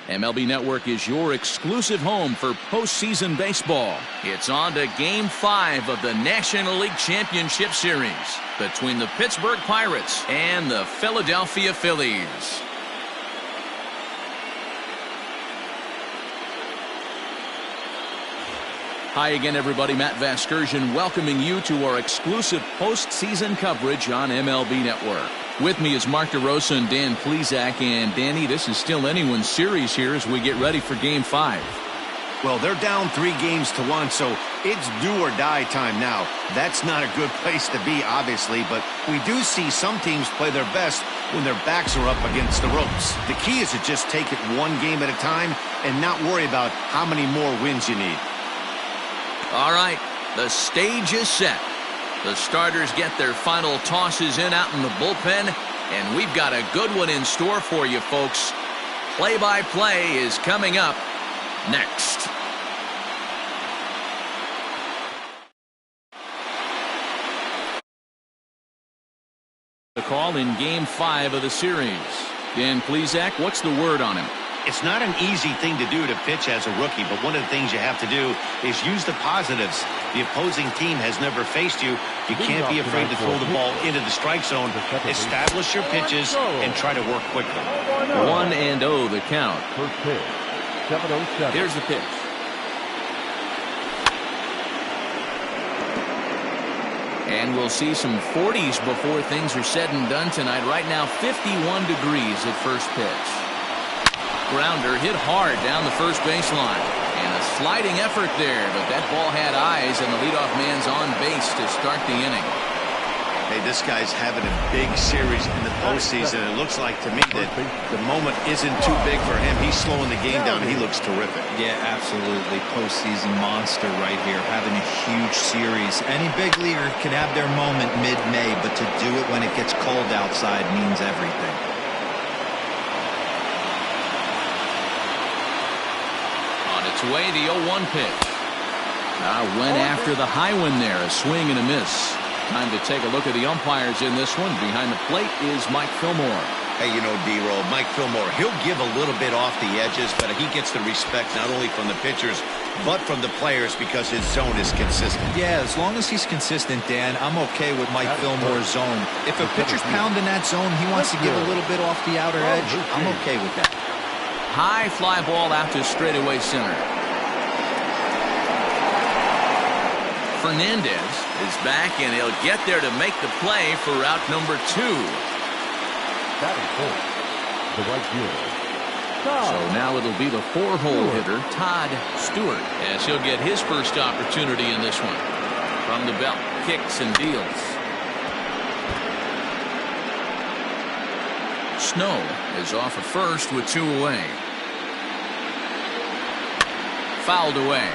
MLB Network is your exclusive home for postseason baseball. It's on to Game 5 of the National League Championship Series between the Pittsburgh Pirates and the Philadelphia Phillies. Hi again, everybody. Matt Vasgersian welcoming you to our exclusive postseason coverage on MLB Network. With me is Mark DeRosa and Dan Plesac. And Danny, this is still anyone's series here as we get ready for Game 5. Well, they're down 3-1, so it's do or die time now. That's not a good place to be, obviously, but we do see some teams play their best when their backs are up against the ropes. The key is to just take it one game at a time and not worry about how many more wins you need. All right, the stage is set. The starters get their final tosses in out in the bullpen, and we've got a good one in store for you, folks. Play-by-play is coming up next. The call in Game 5 of the series. Dan Plesac, what's the word on him? It's not an easy thing to do to pitch as a rookie, but one of the things you have to do is use the positives. The opposing team has never faced you. You can't be afraid to throw the ball into the strike zone. Establish your pitches and try to work quickly. 1-0 the count. First pitch, 7-0-7. Here's the pitch. And we'll see some 40s before things are said and done tonight. Right now, 51 degrees at first pitch. Grounder hit hard down the first baseline. And a sliding effort there, but that ball had eyes, and the leadoff man's on base to start the inning. Hey, this guy's having a big series in the postseason. It looks like to me that the moment isn't too big for him. He's slowing the game down. He looks terrific. Yeah, absolutely. Postseason monster right here, having a huge series. Any big leaguer can have their moment mid-May, but to do it when it gets cold outside means everything. Its way, the 0-1 pitch. Went after the high one there, a swing and a miss. Time to take a look at the umpires in this one. Behind the plate is Mike Fillmore. Hey, you know, D-Roll, Mike Fillmore, he'll give a little bit off the edges, but he gets the respect not only from the pitchers, but from the players because his zone is consistent. Yeah, as long as he's consistent, Dan, I'm okay with Mike Fillmore's zone. If a pitcher's pounding that zone, he wants to give a little bit off the outer edge, I'm okay with that. High fly ball out to straightaway center. Fernandez is back, and he'll get there to make the play for route number 2. Batting fourth, the right fielder. So now it'll be the 4-hole hitter, Todd Stewart, as he'll get his first opportunity in this one. From the belt, kicks and deals. Snow is off at first with 2 away. Fouled away.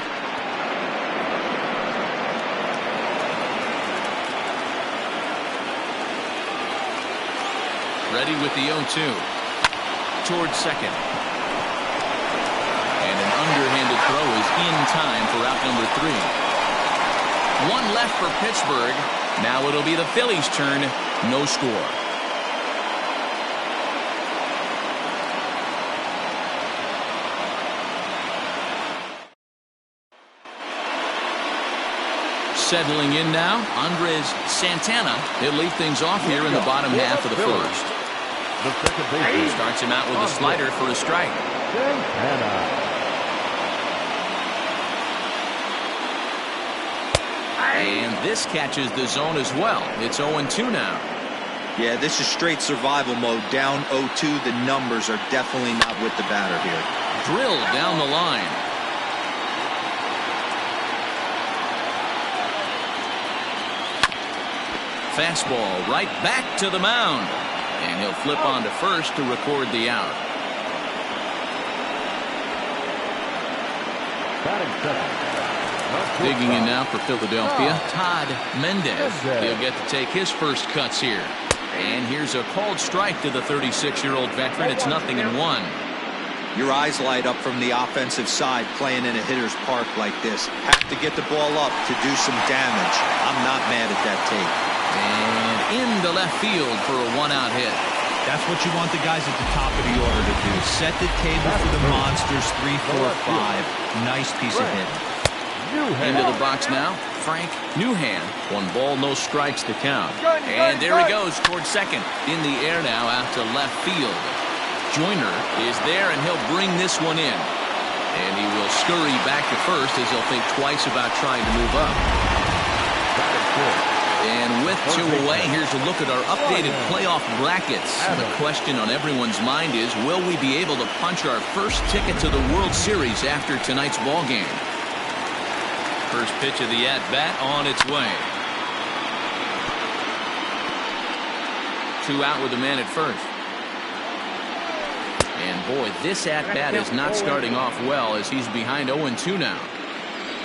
Ready with the 0-2. Towards second. And an underhanded throw is in time for out number 3. One left for Pittsburgh. Now it'll be the Phillies' turn. No score. Settling in now, Andres Santana. He'll lead things off here in the bottom half of the first. Starts him out with a slider for a strike. And this catches the zone as well. It's 0-2 now. Yeah, this is straight survival mode. Down 0-2. The numbers are definitely not with the batter here. Drilled down the line. Fastball right back to the mound. And he'll flip on to first to record the out. Digging in now for Philadelphia, Todd Mendez. He'll get to take his first cuts here. And here's a called strike to the 36-year-old veteran. It's 0-1. Your eyes light up from the offensive side playing in a hitter's park like this. Have to get the ball up to do some damage. I'm not mad at that take. And into left field for a 1-out hit. That's what you want the guys at the top of the order to do. Set the table for the monsters. 3, 4, 5. Nice piece of hit. Into the box now, Frank Newhand. 1 ball, no strikes to count. And there he goes towards second. In the air now out to left field. Joyner is there, and he'll bring this one in. And he will scurry back to first as he'll think twice about trying to move up. And with 2 away, here's a look at our updated playoff brackets. The question on everyone's mind is, will we be able to punch our first ticket to the World Series after tonight's ball game? First pitch of the at-bat on its way. 2 out with a man at first. And boy, this at-bat is not starting off well as he's behind 0-2 now.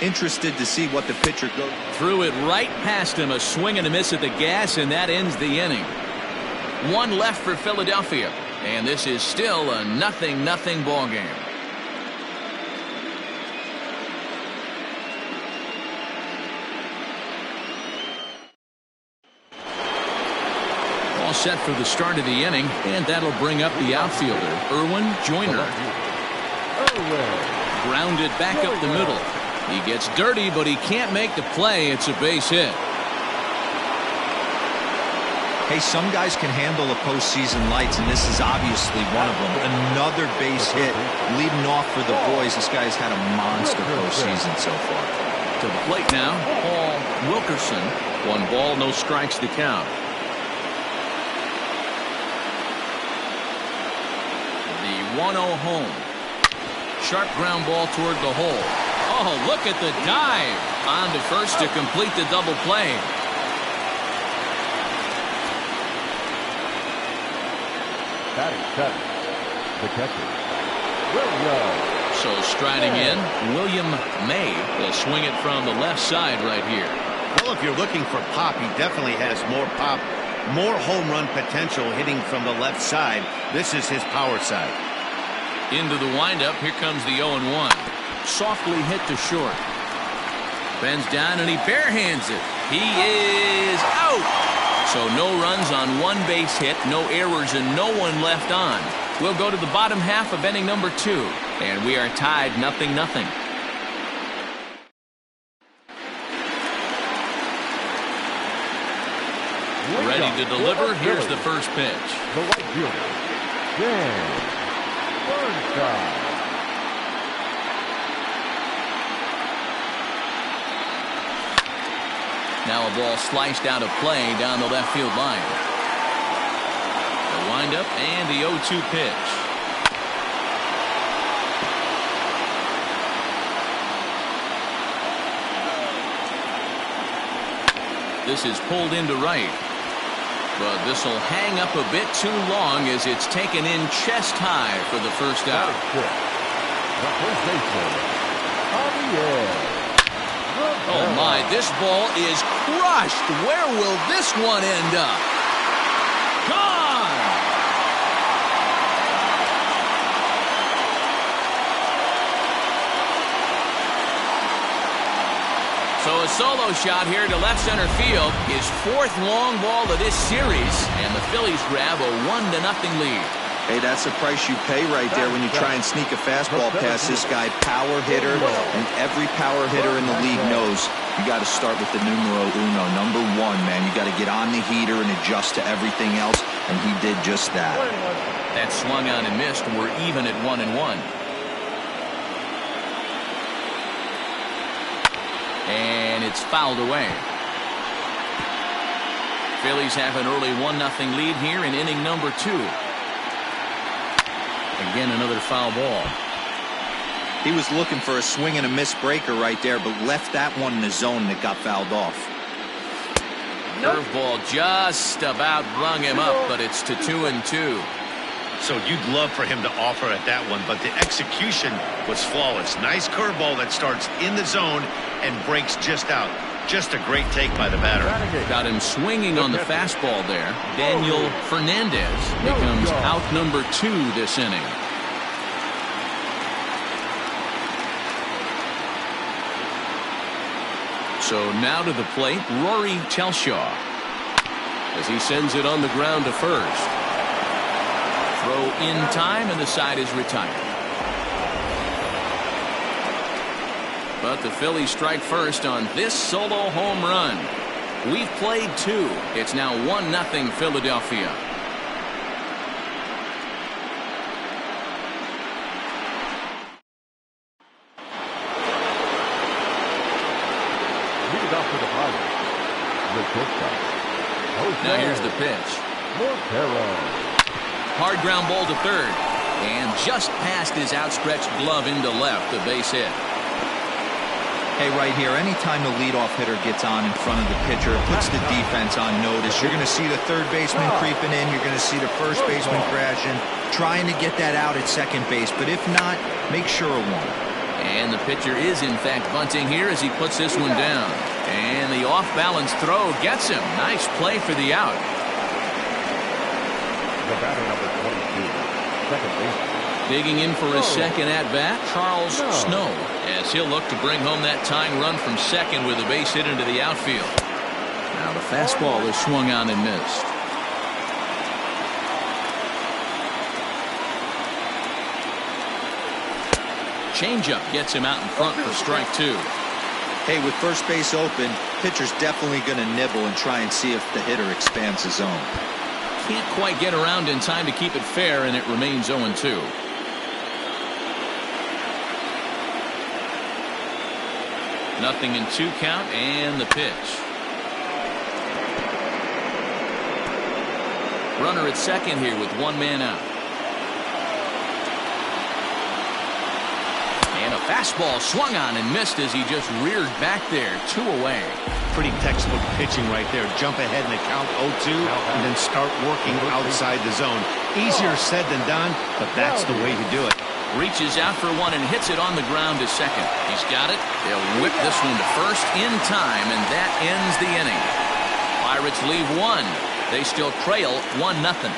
Interested to see what the pitcher goes. Threw it right past him, a swing and a miss at the gas, and that ends the inning. 1 left for Philadelphia, and this is still a 0-0 ball game. All set for the start of the inning, and that'll bring up the outfielder, Erwin Joyner. Grounded back up the middle. He gets dirty, but he can't make the play. It's a base hit. Hey, some guys can handle the postseason lights, and this is obviously one of them. Another base hit leading off for the boys. This guy's had a monster postseason so far. To the plate now, Paul Wilkerson. 1 ball, no strikes to count. The 1-0 home. Sharp ground ball toward the hole. Oh, look at the dive. On to first to complete the double play. Batting seven, the catcher, William. So striding in, William May will swing it from the left side right here. Well, if you're looking for pop, he definitely has more pop, more home run potential hitting from the left side. This is his power side. Into the windup, here comes the 0-1. Softly hit to short. Bends down and he barehands it. He is out. So no runs on 1 base hit, no errors, and no one left on. We'll go to the bottom half of inning number 2, and we are tied 0-0. Ready to deliver. Here's the first pitch. The right fielder, Dan Burnside. Now a ball sliced out of play down the left field line. The windup and the 0-2 pitch. This is pulled into right. But this will hang up a bit too long as it's taken in chest high for the first out. The first baseman, Javier. Oh my, this ball is crushed. Where will this one end up? Gone! So a solo shot here to left center field. His 4th long ball of this series, and the Phillies grab a 1-0 lead. Hey, that's the price you pay right there when you try and sneak a fastball past this guy. Power hitter, and every power hitter in the league knows you got to start with the numero uno, number 1, man. You got to get on the heater and adjust to everything else, and he did just that. That swung on and missed. We're even at 1-1. And it's fouled away. Phillies have an early 1-0 lead here in inning number 2. Again, another foul ball. He was looking for a swing and a miss breaker right there, but left that one in the zone and it got fouled off. Curveball just about brung him up, but it's to 2-2. So you'd love for him to offer at that one, but the execution was flawless. Nice curveball that starts in the zone and breaks just out. Just a great take by the batter. Got him swinging on the fastball there. Daniel Fernandez becomes out number 2 this inning. So now to the plate, Rory Telshaw, as he sends it on the ground to first. throw in time, and the side is retired. But the Phillies strike first on this solo home run. We've played 2. It's now 1-0 Philadelphia. Lead it off to the Pirates. The shortstop. Now here's the pitch. Hard ground ball to third. And just past his outstretched glove into left, the base hit. Hey, right here, anytime the leadoff hitter gets on in front of the pitcher, it puts the defense on notice. You're going to see the third baseman creeping in. You're going to see the first baseman crashing, trying to get that out at second base. But if not, make sure of one. And the pitcher is, in fact, bunting here as he puts this one down. And the off-balance throw gets him. Nice play for the out. The batter, number 22, second baseman. Digging in for his second at-bat, Charles Snow, as he'll look to bring home that tying run from second with a base hit into the outfield. Now the fastball is swung on and missed. Changeup gets him out in front for strike 2. Hey, with first base open, pitcher's definitely going to nibble and try and see if the hitter expands his zone. Can't quite get around in time to keep it fair, and it remains 0-2. Nothing in 2 count, and the pitch. Runner at second here with 1 man out. And a fastball swung on and missed as he just reared back there. 2 away. Pretty textbook pitching right there. Jump ahead in the count 0-2 and then start working outside the zone. Easier said than done, but that's the way to do it. Reaches out for one and hits it on the ground to second. He's got it. They'll whip this one to first in time, and that ends the inning. Pirates leave 1. They still trail 1-0.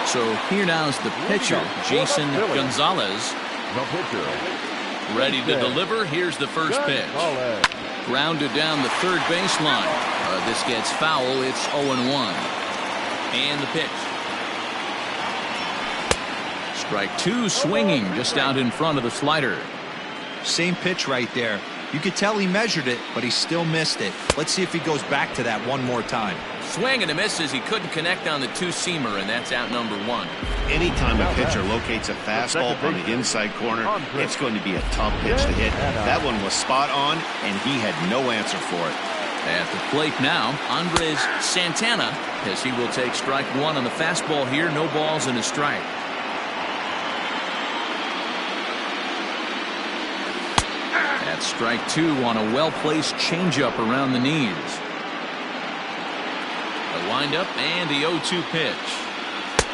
So here now is the pitcher, Jason Gonzalez. The pitcher. Ready to deliver. Here's the first pitch. Grounded down the third baseline. This gets foul. It's 0-1. And the pitch. Strike 2, swinging just out in front of the slider. Same pitch right there. You could tell he measured it, but he still missed it. Let's see if he goes back to that one more time. Swing and a miss as he couldn't connect on the 2-seamer, and that's out number 1. Anytime a pitcher locates a fastball on the inside corner, it's going to be a tough pitch to hit. That one was spot on, and he had no answer for it. At the plate now, Andres Santana, as he will take strike 1 on the fastball here. No balls and a strike. That's strike 2 on a well-placed changeup around the knees. The windup and the 0-2 pitch.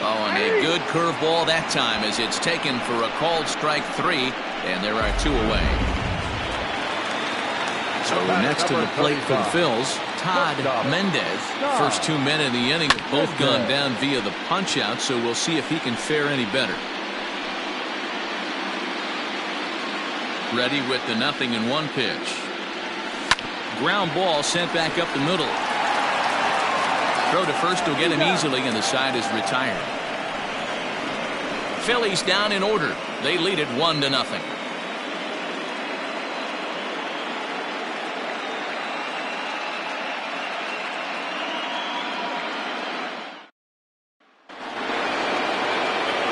Oh, and a good curveball that time as it's taken for a called strike 3, and there are 2 away. So next to the plate for the Phils, Todd Mendez. First 2 men in the inning have both gone down via the punch-out, so we'll see if he can fare any better. Ready with the 0-1 pitch. Ground ball sent back up the middle. Throw to first will get him easily, and the side is retired. Phillies down in order. They lead it 1-0.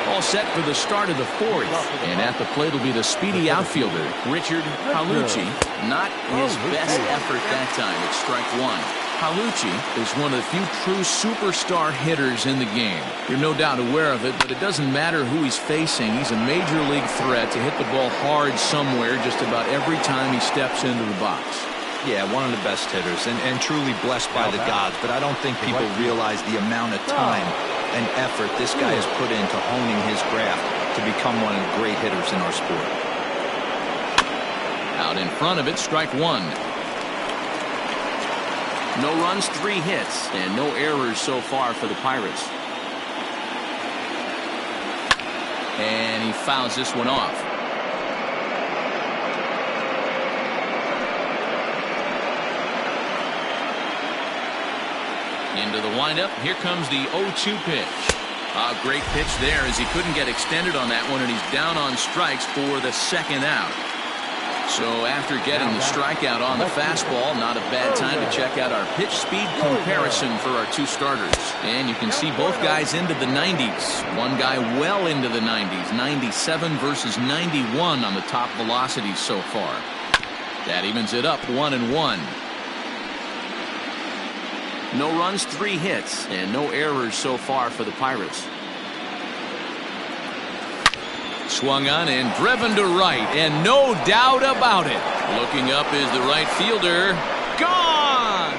All set for the start of the 4th, and at the plate will be the speedy outfielder Richard Palucci. Not his best effort that time. It's strike 1. Palucci is one of the few true superstar hitters in the game. You're no doubt aware of it, but it doesn't matter who he's facing. He's a major league threat to hit the ball hard somewhere just about every time he steps into the box. Yeah, one of the best hitters and truly blessed by the gods, but I don't think people realize the amount of time and effort this guy has put into honing his craft to become one of the great hitters in our sport. Out in front of it, strike 1. No runs, 3 hits, and no errors so far for the Pirates. And he fouls this one off. Into the windup. Here comes the 0-2 pitch. A great pitch there as he couldn't get extended on that one, and he's down on strikes for the second out. So after getting the strikeout on the fastball, not a bad time to check out our pitch speed comparison for our two starters. And you can see both guys into the 90s. One guy well into the 90s, 97 versus 91 on the top velocities so far. That evens it up 1-1. No runs, 3 hits, and no errors so far for the Pirates. Swung on and driven to right, and no doubt about it. Looking up is the right fielder. Gone!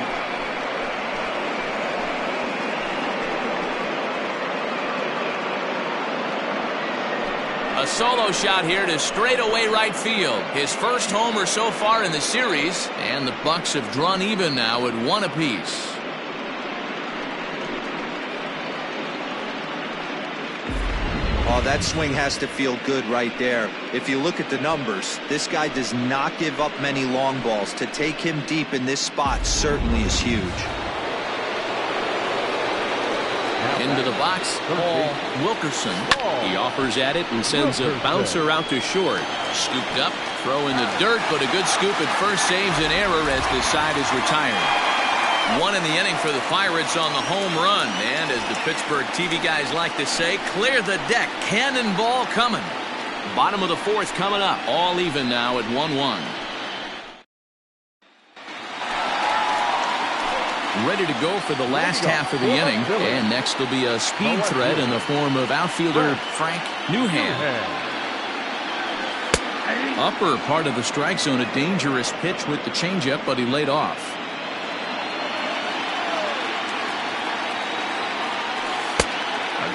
A solo shot here to straightaway right field. His first homer so far in the series, and the Bucks have drawn even now at 1 apiece. Oh, that swing has to feel good right there. If you look at the numbers, this guy does not give up many long balls. To take him deep in this spot certainly is huge. Into the box, Paul Wilkerson. He offers at it and sends a bouncer out to short. Scooped up, throw in the dirt, but a good scoop at first saves an error as the side is retired. 1 in the inning for the Pirates on the home run. And as the Pittsburgh TV guys like to say, clear the deck. Cannonball coming. Bottom of the 4th coming up. All even now at 1-1. Ready to go for the last half of the inning. And next will be a speed threat in the form of outfielder Frank Newham. Upper part of the strike zone, a dangerous pitch with the changeup, but he laid off.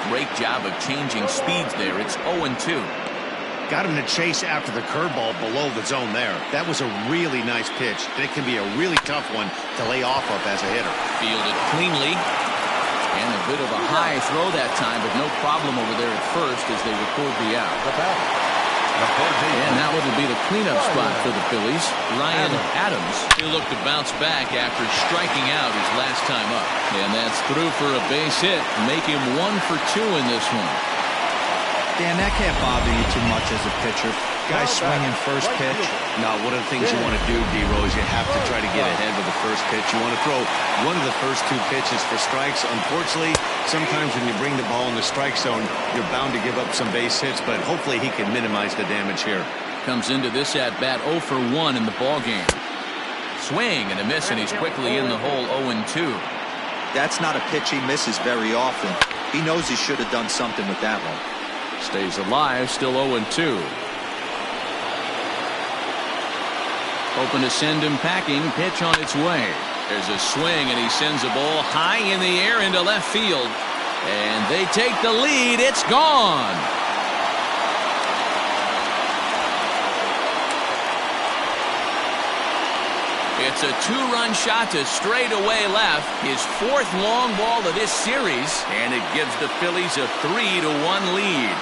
Great job of changing speeds there. It's 0-2. Got him to chase after the curveball below the zone there. That was a really nice pitch. And it can be a really tough one to lay off of as a hitter. Fielded cleanly. And a bit of a high throw that time, but no problem over there at first as they record the out. And that one will be the cleanup spot for the Phillies. Ryan Adams. He'll look to bounce back after striking out his last time up. And that's through for a base hit. Make him 1 for 2 in this one. Dan, that can't bother you too much as a pitcher. Guy swinging first pitch. No, one of the things you want to do, D-Row, is you have to try to get ahead with the first pitch. You want to throw one of the first 2 pitches for strikes. Unfortunately, sometimes when you bring the ball in the strike zone, you're bound to give up some base hits, but hopefully he can minimize the damage here. Comes into this at-bat 0 for 1 in the ballgame. Swing and a miss, and he's quickly in the hole 0-2. That's not a pitch he misses very often. He knows he should have done something with that one. Stays alive, still 0-2. Hoping to send him packing. Pitch on its way. There's a swing, and he sends a ball high in the air into left field. And they take the lead. It's gone. It's a 2-run shot to straightaway left. His 4th long ball of this series. And it gives the Phillies a 3-1 lead.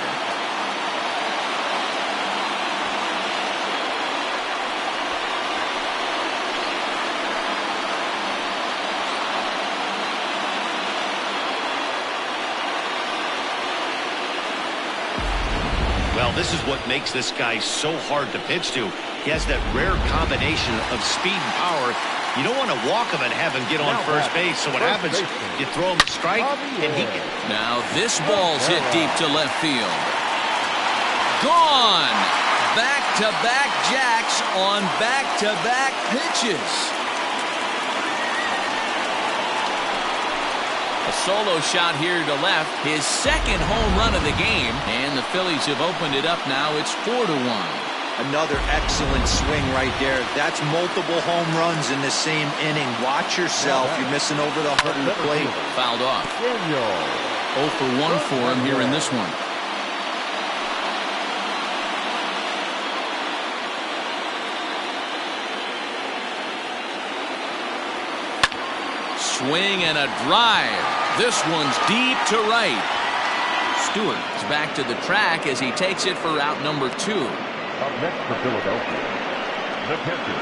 Well, this is what makes this guy so hard to pitch to. He has that rare combination of speed and power. You don't want to walk him and have him get on first base. So what happens, you throw him a strike, and he can... Now this ball's hit deep to left field. Gone! Back-to-back jacks on back-to-back pitches. A solo shot here to left. His 2nd home run of the game. And the Phillies have opened it up now. It's 4-1. Another excellent swing right there. That's multiple home runs in the same inning. Watch yourself. You're missing over the heart of the plate. Fouled off. 0 for 1 for him here in this one. Swing and a drive. This one's deep to right. Stewart is back to the track as he takes it for out number 2. Up next for Philadelphia, the pitcher,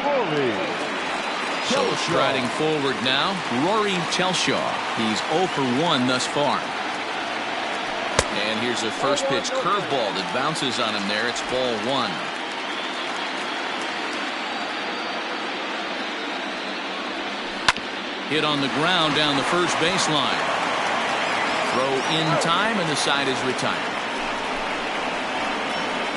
Bully. So striding forward now, Rory Telshaw. He's 0 for 1 thus far. And here's a first pitch curveball that bounces on him there. It's ball 1. Hit on the ground down the first baseline. Throw in time, and the side is retired.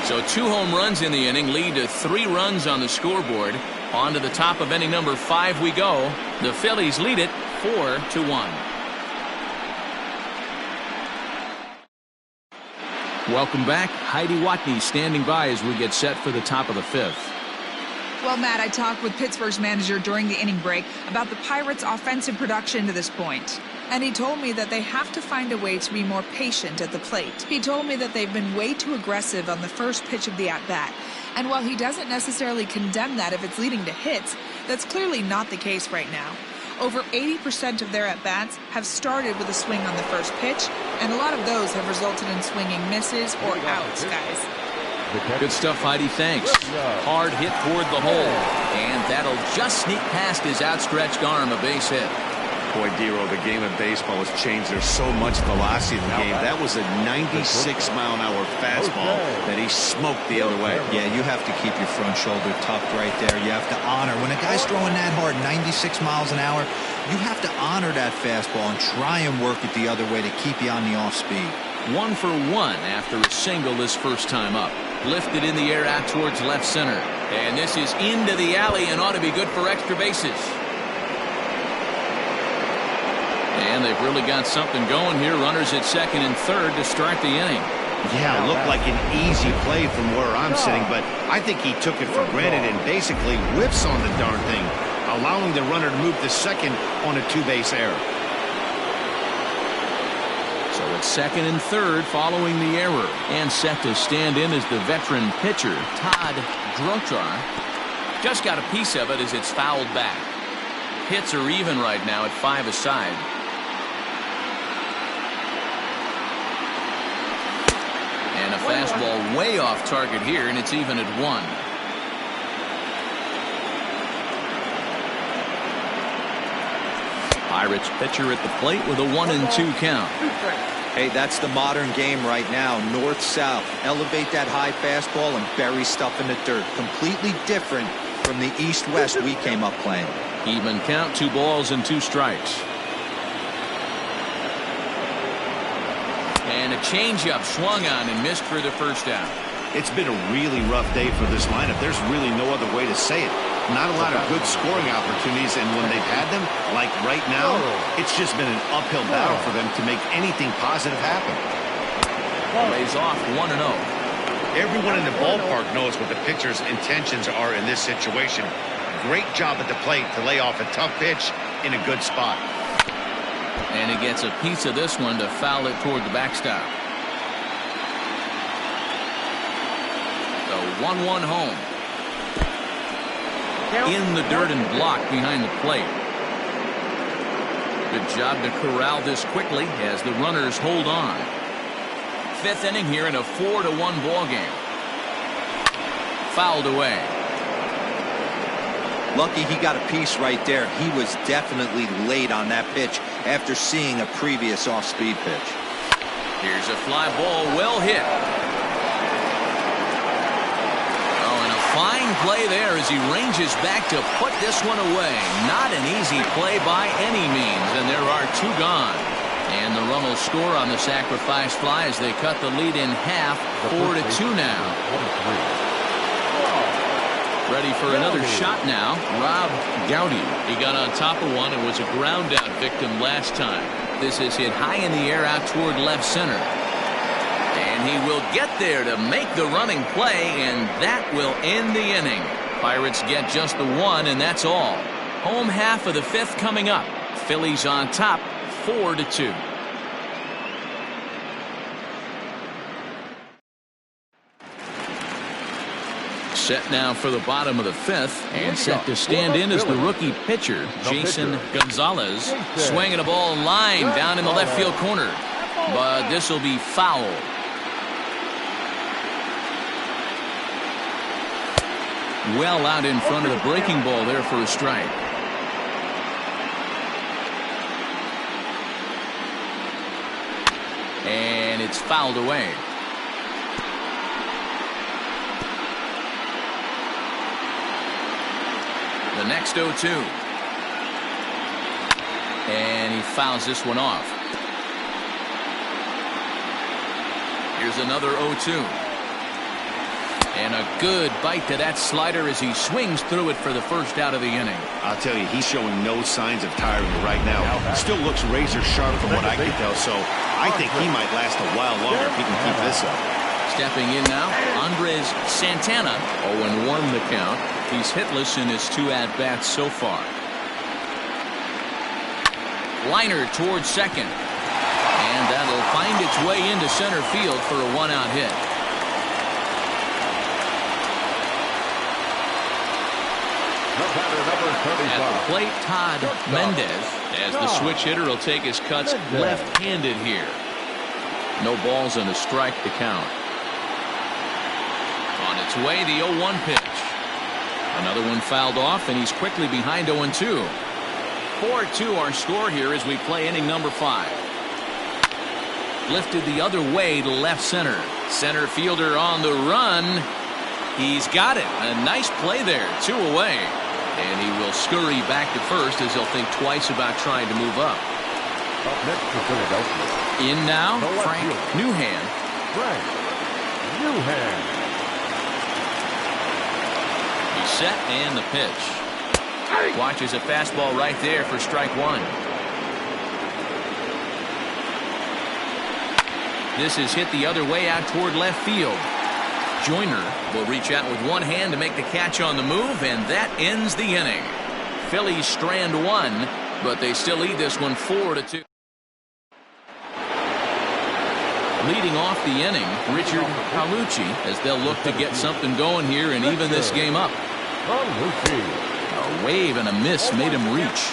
So 2 home runs in the inning lead to 3 runs on the scoreboard. On to the top of inning number 5 we go. The Phillies lead it 4-1. Welcome back. Heidi Watney standing by as we get set for the top of the 5th. Well, Matt, I talked with Pittsburgh's manager during the inning break about the Pirates' offensive production to this point. And he told me that they have to find a way to be more patient at the plate. He told me that they've been way too aggressive on the first pitch of the at-bat. And while he doesn't necessarily condemn that if it's leading to hits, that's clearly not the case right now. Over 80% of their at-bats have started with a swing on the first pitch, and a lot of those have resulted in swinging misses or outs, guys. Good stuff, Heidi. Thanks. Hard hit toward the hole, and that'll just sneak past his outstretched arm, a base hit. Boy, Dero, the game of baseball has changed. There's so much velocity in the game. That was a 96-mile-an-hour fastball that he smoked the other way. Yeah, you have to keep your front shoulder tucked right there. You have to honor. When a guy's throwing that hard, 96 miles an hour, you have to honor that fastball and try and work it the other way to keep you on the off speed. 1 for 1 after a single this first time up. Lifted in the air out towards left center. And this is into the alley and ought to be good for extra bases. And they've really got something going here. Runners at second and third to start the inning. Yeah, it looked like an easy play from where I'm sitting, but I think he took it for granted and basically whiffs on the darn thing, allowing the runner to move to second on a 2-base error. So it's second and third following the error. And set to stand in is the veteran pitcher, Todd Drochar. Just got a piece of it as it's fouled back. Hits are even right now at 5 aside. And a fastball way off target here, and it's even at 1. Pirates pitcher at the plate with a 1-2 count. Hey, that's the modern game right now. North-south. Elevate that high fastball and bury stuff in the dirt. Completely different from the east-west we came up playing. Even count, 2 balls and 2 strikes. And a changeup swung on and missed for the first out. It's been a really rough day for this lineup. There's really no other way to say it. Not a lot of good scoring opportunities, and when they've had them, like right now, it's just been an uphill battle for them to make anything positive happen. Lays off 1-0. Everyone in the ballpark knows what the pitcher's intentions are in this situation. Great job at the plate to lay off a tough pitch in a good spot. And he gets a piece of this one to foul it toward the backstop. So 1-1 home. In the dirt and blocked behind the plate. Good job to corral this quickly as the runners hold on. 5th inning here in a 4-1 ball game. Fouled away. Lucky he got a piece right there. He was definitely late on that pitch after seeing a previous off-speed pitch. Here's a fly ball, well hit. Fine play there as he ranges back to put this one away. Not an easy play by any means, and there are 2 gone. And the run will score on the sacrifice fly as they cut the lead in half, 4-2 now. Ready for another shot now, Rob Gowdy. He got on top of one and was a ground out victim last time. This is hit high in the air out toward left center. And he will get there to make the running play, and that will end the inning. Pirates get just the 1, and that's all. Home half of the 5th coming up. Phillies on top, 4-2. Set now for the bottom of the 5th, and set to stand in is the rookie pitcher, Jason Gonzalez. Swinging a ball line down in the left field corner. But this will be foul. Well out in front of the breaking ball there for a strike. And it's fouled away. The next 0-2. And he fouls this one off. Here's another 0-2. And a good bite to that slider as he swings through it for the first out of the inning. I'll tell you, he's showing no signs of tiring right now. Still looks razor sharp from what I can tell, so I think he might last a while longer if he can keep this up. Stepping in now, Andres Santana. 0-1 the count. He's hitless in his 2 at-bats so far. Liner towards second. And that'll find its way into center field for a 1-out hit. At the plate, Todd Mendez, as the switch hitter will take his cuts left-handed here. No balls and a strike to count. On its way, the 0-1 pitch. Another one fouled off, and he's quickly behind 0-2. 4-2 our score here as we play inning number 5. Lifted the other way to left center. Center fielder on the run. He's got it. A nice play there. 2 away. And he will scurry back to first as he'll think twice about trying to move up. Up next to Philadelphia. In now, Frank Newhand. Frank Newhand. He's set and the pitch. Watches a fastball right there for strike 1. This is hit the other way out toward left field. Joyner will reach out with one hand to make the catch on the move, and that ends the inning. Phillies strand 1, but they still lead this one 4-2. Leading off the inning, Richard Palucci, as they'll look to get something going here and even this game up. A wave and a miss made him reach.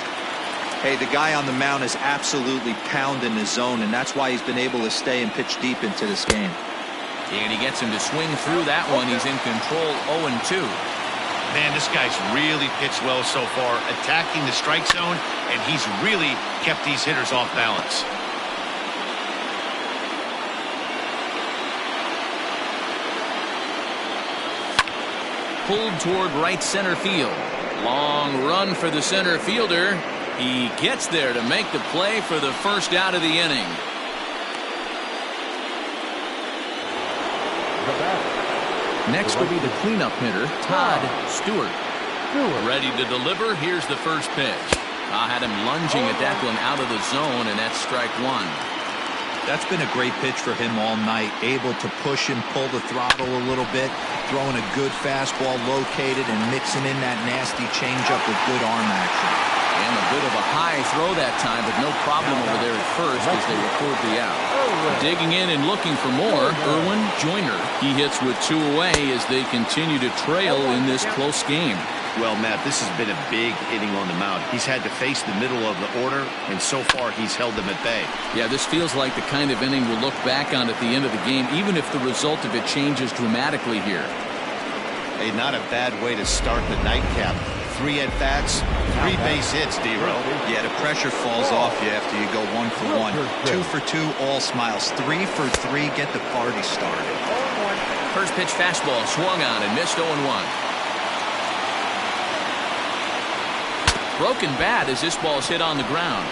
Hey, the guy on the mound is absolutely pounding his zone, and that's why he's been able to stay and pitch deep into this game. And he gets him to swing through that one. He's in control 0-2. Man, this guy's really pitched well so far, attacking the strike zone, and he's really kept these hitters off balance. Pulled toward right center field. Long run for the center fielder. He gets there to make the play for the first out of the inning. Next will be the cleanup hitter, Todd Stewart. Ready to deliver. Here's the first pitch. I had him lunging at that one out of the zone, and that's strike 1. That's been a great pitch for him all night. Able to push and pull the throttle a little bit, throwing a good fastball located and mixing in that nasty changeup with good arm action. And a bit of a high throw that time, but no problem over there at first as they record the out. Digging in and looking for more, Erwin Joyner. He hits with 2 away as they continue to trail in this close game. Well, Matt, this has been a big inning on the mound. He's had to face the middle of the order, and so far he's held them at bay. Yeah, this feels like the kind of inning we'll look back on at the end of the game, even if the result of it changes dramatically here. Hey, not a bad way to start the nightcap. 3 at-bats, 3 base hits, D-Row. Yeah, the pressure falls off you after you go 1 for 1. 2 for 2, all smiles. 3 for 3, get the party started. First pitch fastball swung on and missed 0-1. Broken bat as this ball's hit on the ground.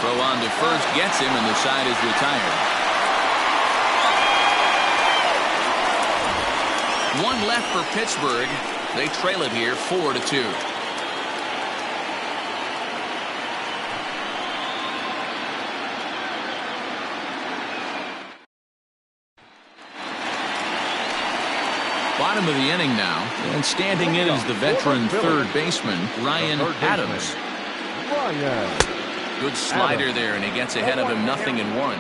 Throw on to first gets him, and the side is retired. 1 left for Pittsburgh. They trail it here 4-2. Bottom of the inning now, and standing in is the veteran third baseman, Ryan Adams. Good slider there, and he gets ahead of him 0-1.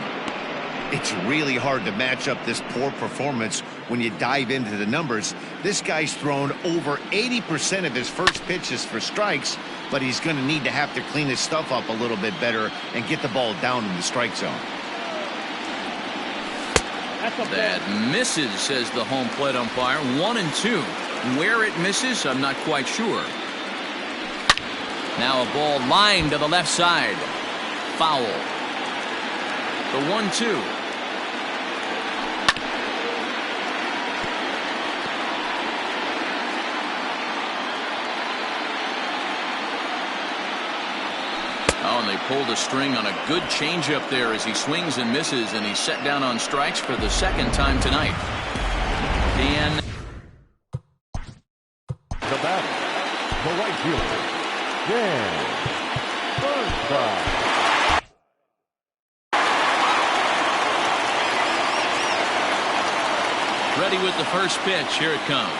It's really hard to match up this poor performance when you dive into the numbers. This guy's thrown over 80% of his first pitches for strikes, but he's going to need to have to clean his stuff up a little bit better and get the ball down in the strike zone. That misses, says the home plate umpire. 1-2. Where it misses, I'm not quite sure. Now a ball lined to the left side. Foul. The 1-2. Oh, and they pulled a string on a good changeup there as he swings and misses, and he's set down on strikes for the second time tonight. Dan. The batter, the right fielder, Dan. First strike. Ready with the first pitch. Here it comes.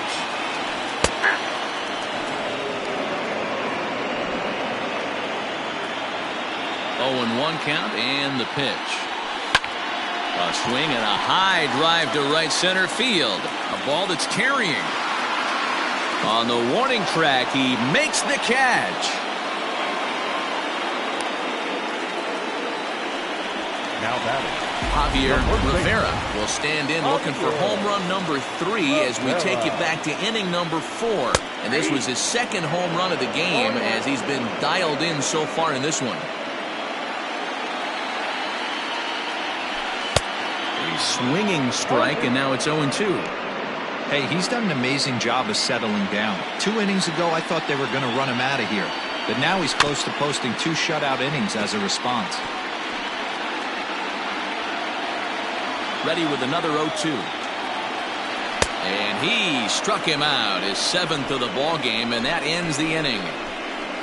0-1 count, and the pitch. A swing and a high drive to right center field. A ball that's carrying. On the warning track, he makes the catch. Now batting, Javier Rivera will stand in looking for home run number 3 as we take you back to inning number 4. And this was his second home run of the game as he's been dialed in so far in this one. A swinging strike, and now it's 0-2. Hey, he's done an amazing job of settling down. 2 innings ago, I thought they were going to run him out of here. But now he's close to posting 2 shutout innings as a response. Ready with another 0-2. And he struck him out, his 7th of the ball game, and that ends the inning.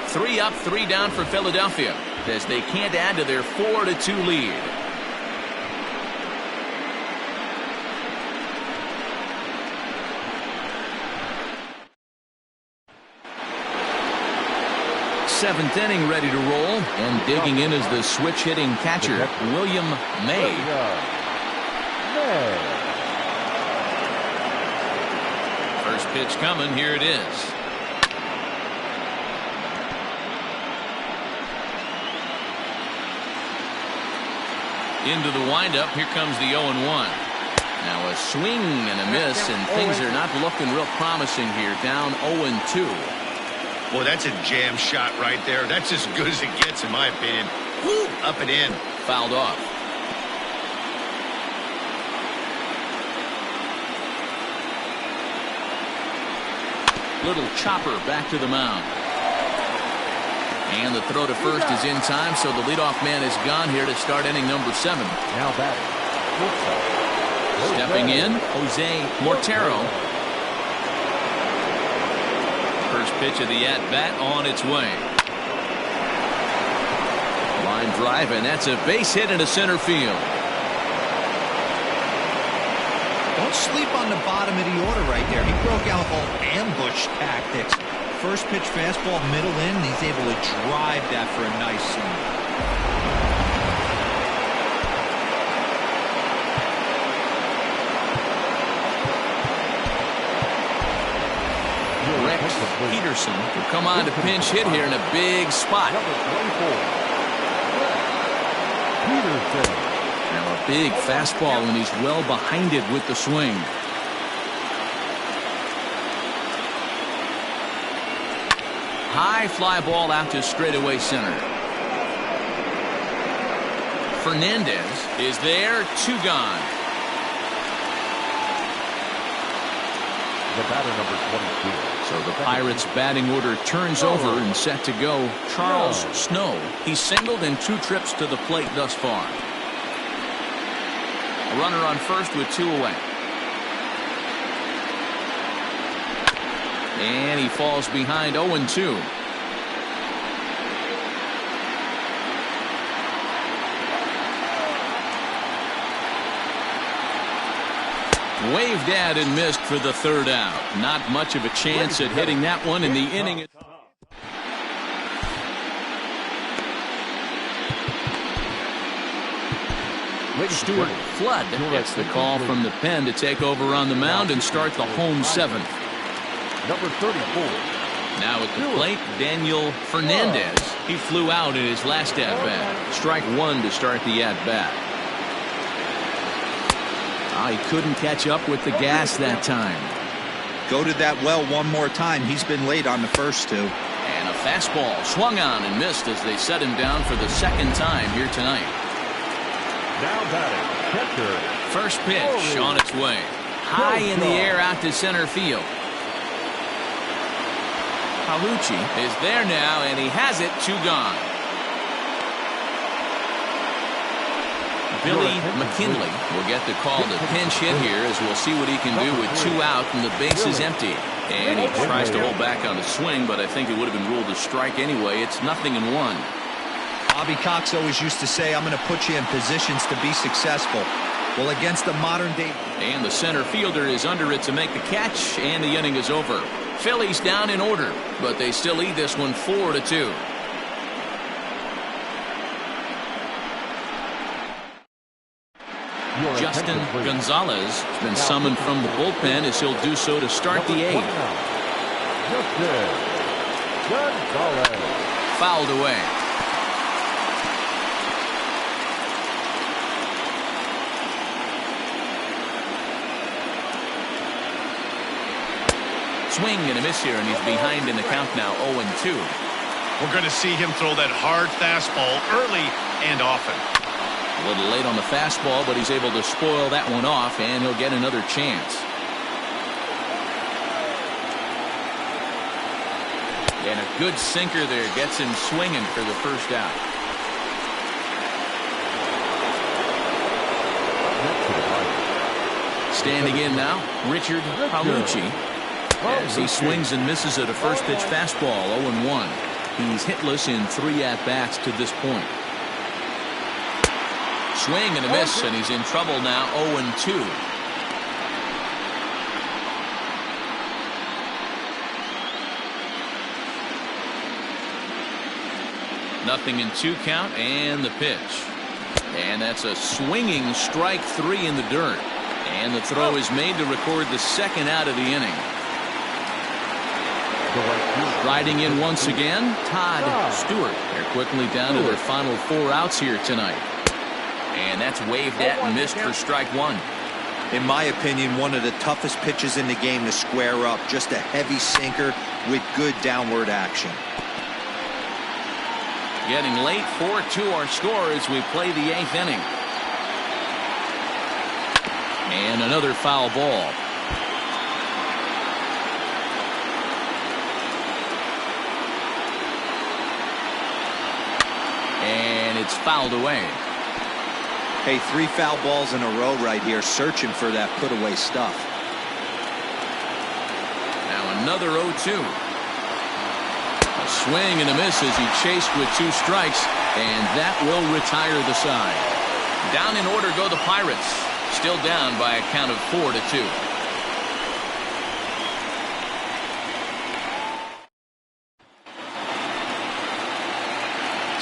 3 up, 3 down for Philadelphia as they can't add to their 4-2 lead. Seventh inning ready to roll, and digging in is the switch hitting catcher, William May. First pitch coming, here it is. Into the windup, here comes the 0-1. Now a swing and a miss, and things are not looking real promising here, down 0-2. Boy, that's a jam shot right there. That's as good as it gets, in my opinion. Woo, up and in. Fouled off. Little chopper back to the mound. And the throw to first is in time, so the leadoff man is gone here to start inning number 7. Now batting, stepping in, Jose Mortero. First pitch of the at-bat on its way. Line drive, and that's a base hit into center field. Don't sleep on the bottom of the order right there. He broke out all ambush tactics. First pitch fastball, middle in, and he's able to drive that for a nice swing. Peterson will come on to pinch hit here in a big spot. number 24. Peterson. Now a big fastball, and he's well behind it with the swing. High fly ball out to straightaway center. Fernandez is there, 2 gone. The batter number 22. So the Pirates batting order turns over and set to go. Charles Snow. He's singled in 2 trips to the plate thus far. A runner on first with 2 away. And he falls behind 0-2. Waved at and missed for the 3rd out. Not much of a chance at hitting that one in the inning. Stuart Flood gets the call from the pen to take over on the mound and start the home 7th. Number 34. Now at the plate, Daniel Fernandez. He flew out in his last at-bat. Strike 1 to start the at-bat. He couldn't catch up with the gas that time. Go to that well one more time. He's been late on the first 2. And a fastball swung on and missed as they set him down for the 2nd time here tonight. Now batting, catcher. First pitch on its way. High in the air out to center field. Palucci is there now, and he has it. 2 gone. Billy McKinley will get the call to pinch hit here, as we'll see what he can do with 2 out and the base is empty. And he tries to hold back on the swing, but I think it would have been ruled a strike anyway. It's 0-1. Bobby Cox always used to say, I'm going to put you in positions to be successful. Well, against the modern day. And the center fielder is under it to make the catch, and the inning is over. Phillies down in order, but they still lead this one 4-2. Justin Gonzalez has been summoned from the bullpen, as he'll do so to start the 8th. Justin Gonzalez. Fouled away. Swing and a miss here, and he's behind in the count now, 0-2. We're going to see him throw that hard fastball early and often. A little late on the fastball, but he's able to spoil that one off, and he'll get another chance. And a good sinker there gets him swinging for the first out. Standing in now, Richard Palucci, as he swings and misses at a first pitch fastball, 0-1. He's hitless in 3 at-bats to this point. Swing and a miss, and he's in trouble now, 0-2. Nothing in 2 count, and the pitch. And that's a swinging strike 3 in the dirt. And the throw is made to record the 2nd out of the inning. Riding in once again, Todd Stewart. They're quickly down to their final 4 outs here tonight. And that's waved at and missed for strike 1. In my opinion, one of the toughest pitches in the game to square up. Just a heavy sinker with good downward action. Getting late, 4-2 our score as we play the 8th inning. And another foul ball. And it's fouled away. Hey, 3 foul balls in a row right here, searching for that put-away stuff. Now another 0-2. A swing and a miss as he chased with 2 strikes, and that will retire the side. Down in order go the Pirates, still down by a count of 4-2.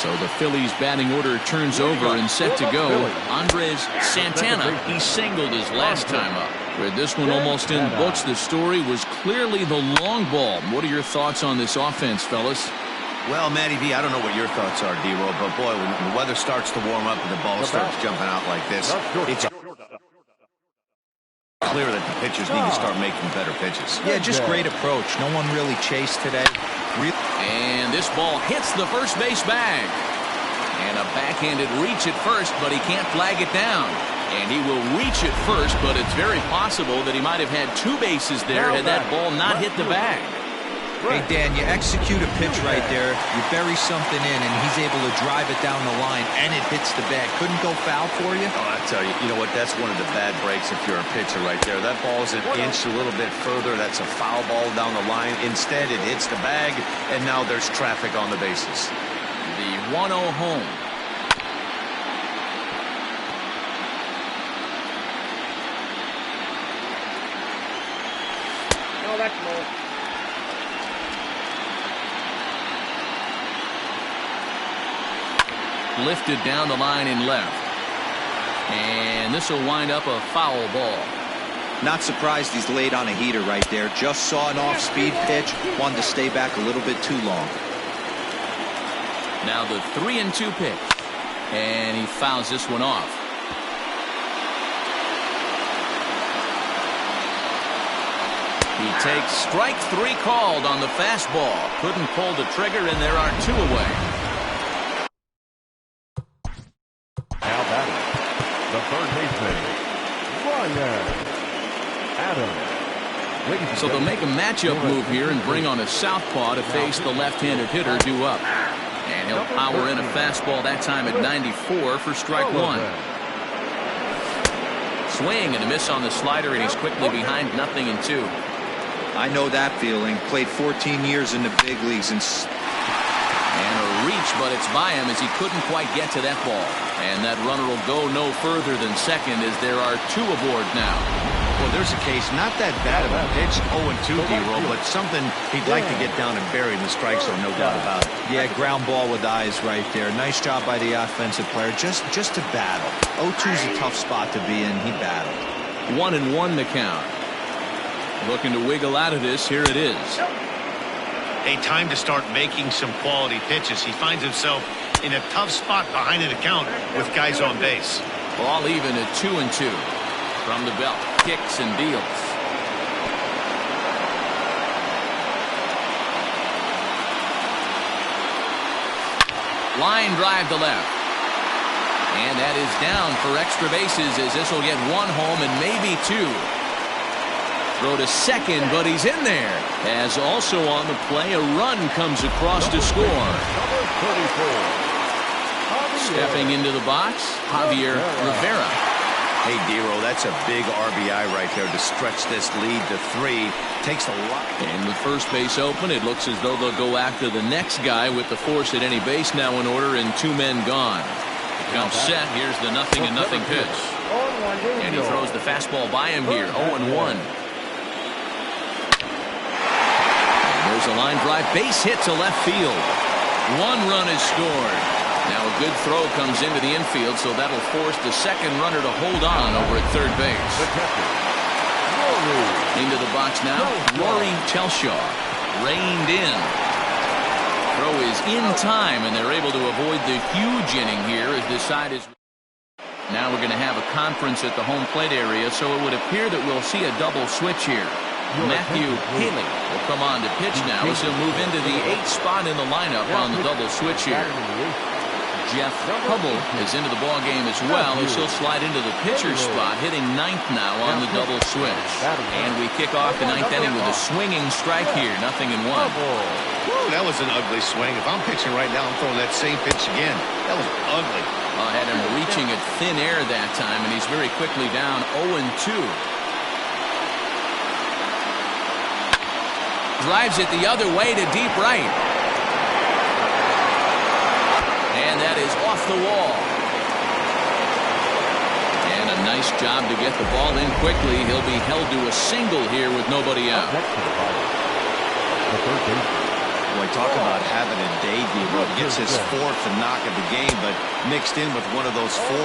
So the Phillies batting order turns over and set to go. Andres Santana, he singled his last time up. With this one almost in the books, the story was clearly the long ball. What are your thoughts on this offense, fellas? Well, Matty V, I don't know what your thoughts are, D-Roll, but boy, when the weather starts to warm up and the ball starts jumping out like this, it's clear that the pitchers need to start making better pitches. Yeah, just great approach. No one really chased today. And this ball hits the first base bag. And a backhanded reach at first, but he can't flag it down. And he will reach it first, but it's very possible that he might have had 2 bases there had that ball not hit the bag. Hey, Dan, you execute a pitch right there, you bury something in, and he's able to drive it down the line, and it hits the bag. Couldn't go foul for you? Oh, I tell you, you know what? That's one of the bad breaks if you're a pitcher right there. That ball's an inch a little bit further. That's a foul ball down the line. Instead, it hits the bag, and now there's traffic on the bases. The 1-0 home. No, that's low. Lifted down the line in left. And this will wind up a foul ball. Not surprised he's laid on a heater right there. Just saw an off-speed pitch. Wanted to stay back a little bit too long. Now the 3-2 pitch. And he fouls this one off. He takes strike 3 called on the fastball. Couldn't pull the trigger, and there are 2 away. Now batting, So they'll make a matchup move here and bring on a southpaw to face the left-handed hitter due up. And he'll power in a fastball that time at 94 for strike one. Swing and a miss on the slider, and he's quickly behind 0-2. I know that feeling. Played 14 years in the big leagues and a reach, but it's by him as he couldn't quite get to that ball. And that runner will go no further than second as there are two aboard now. Well, there's a case, not that bad of a pitch, 0-2 D-roll, but something he'd like to get down and bury in the strike zone, no doubt about it. yeah, ground ball with eyes right there. Nice job by the offensive player just to battle. 0-2's a tough spot to be in. He battled. 1-1 the count. Looking to wiggle out of this. Here it is. A time to start making some quality pitches. He finds himself in a tough spot behind an account with guys on base. Ball even at 2-2. From the belt, kicks and deals. Line drive to left. And that is down for extra bases as this will get one home and maybe two. Throw to second, but he's in there. As also on the play, a run comes across to score. Stepping into the box, Javier Rivera. Hey, Dero, that's a big RBI right there to stretch this lead to 3. Takes a lot. And with first base open, it looks as though they'll go after the next guy with the force at any base now in order and 2 men gone. The count set. Here's the 0-0 pitch. And he throws the fastball by him here. 0-1. There's a line drive. Base hit to left field. 1 run is scored. Now a good throw comes into the infield, so that'll force the second runner to hold on over at third base. Into the box now, Rory Telshaw. Reined in. Throw is in time, and they're able to avoid the huge inning here as this side is. Now we're going to have a conference at the home plate area, so it would appear that we'll see a double switch here. Matthew Haley will come on to pitch now as he'll move into the 8th spot in the lineup on the double switch here. Jeff Hubble is into the ball game as well as he'll slide into the pitcher's spot, hitting 9th now on the double switch. And we kick off the 9th inning with a swinging strike here, 0-1. That was an ugly swing. If I'm pitching right now, I'm throwing that same pitch again. That was ugly. Had him reaching at thin air that time, and he's very quickly down 0-2. Drives it the other way to deep right. And that is off the wall. And a nice job to get the ball in quickly. He'll be held to a single here with nobody out. Boy, talk about having a day, Debo. Gets his 4th knock of the game, but mixed in with one of those 4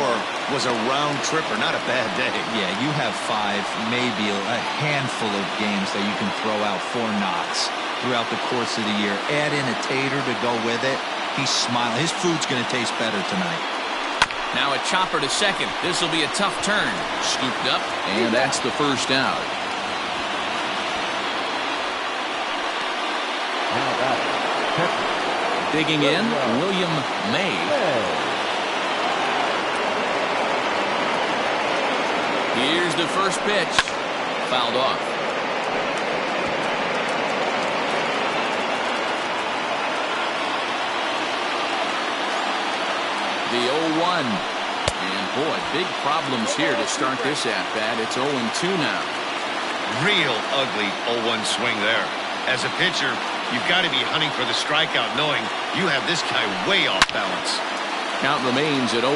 was a round tripper. Not a bad day. Yeah, you have 5, maybe a handful of games that you can throw out 4 knocks throughout the course of the year. Add in a tater to go with it. He's smiling. His food's going to taste better tonight. Now a chopper to second. This will be a tough turn. Scooped up, and that's the first out. Digging in, William May. Here's the first pitch. Fouled off. The 0-1. And boy, big problems here to start this at-bat. It's 0-2 now. Real ugly 0-1 swing there. As a pitcher, you've got to be hunting for the strikeout, knowing you have this guy way off balance. Count remains at 0-2.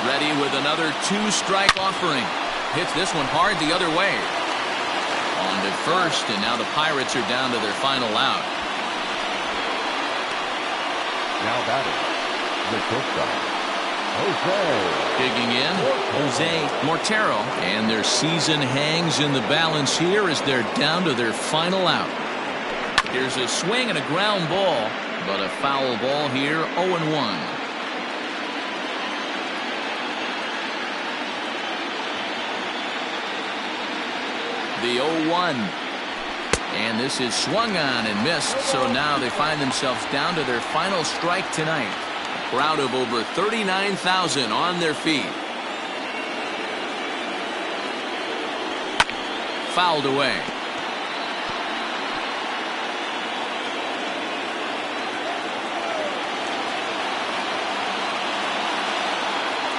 Ready with another 2-strike offering. Hits this one hard the other way. On to first, and now the Pirates are down to their final out. Now batting, the shortstop, Jose. Digging in, Jose Mortero. And their season hangs in the balance here as they're down to their final out. Here's a swing and a ground ball, but a foul ball here, 0-1. The 0-1. And this is swung on and missed, so now they find themselves down to their final strike tonight. A crowd of over 39,000 on their feet. Fouled away.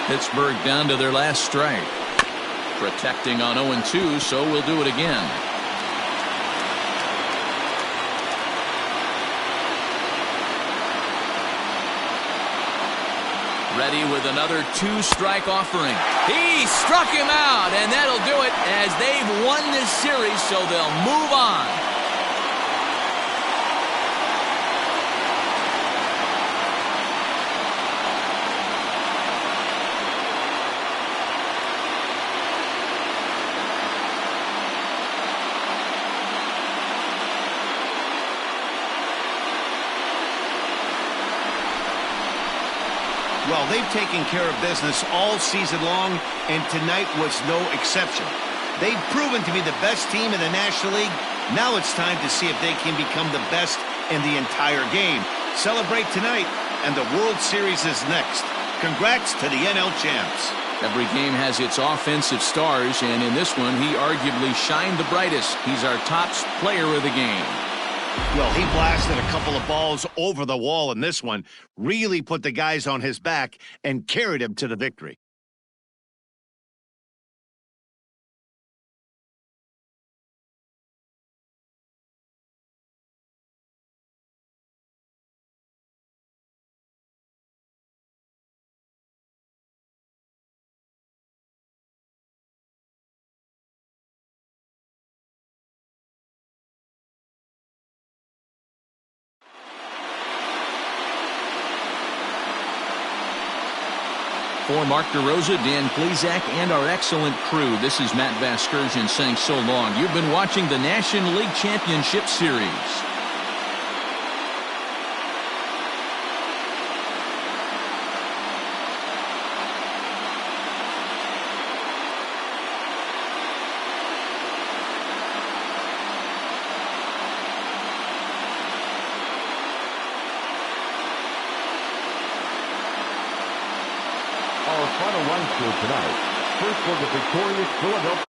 Pittsburgh down to their last strike. Protecting on 0-2, so we'll do it again. Ready with another 2-strike offering. He struck him out, and that'll do it as they've won this series, so they'll move on. Well, they've taken care of business all season long, and tonight was no exception. They've proven to be the best team in the National League. Now it's time to see if they can become the best in the entire game. Celebrate tonight, and the World Series is next. Congrats to the NL champs. Every game has its offensive stars, and in this one, he arguably shined the brightest. He's our top player of the game. Well, he blasted a couple of balls over the wall in this one, really put the guys on his back and carried him to the victory. For Mark DeRosa, Dan Plesac, and our excellent crew, this is Matt Vasgersian saying so long. You've been watching the National League Championship Series. Our final line score tonight. First for the victorious Philadelphia.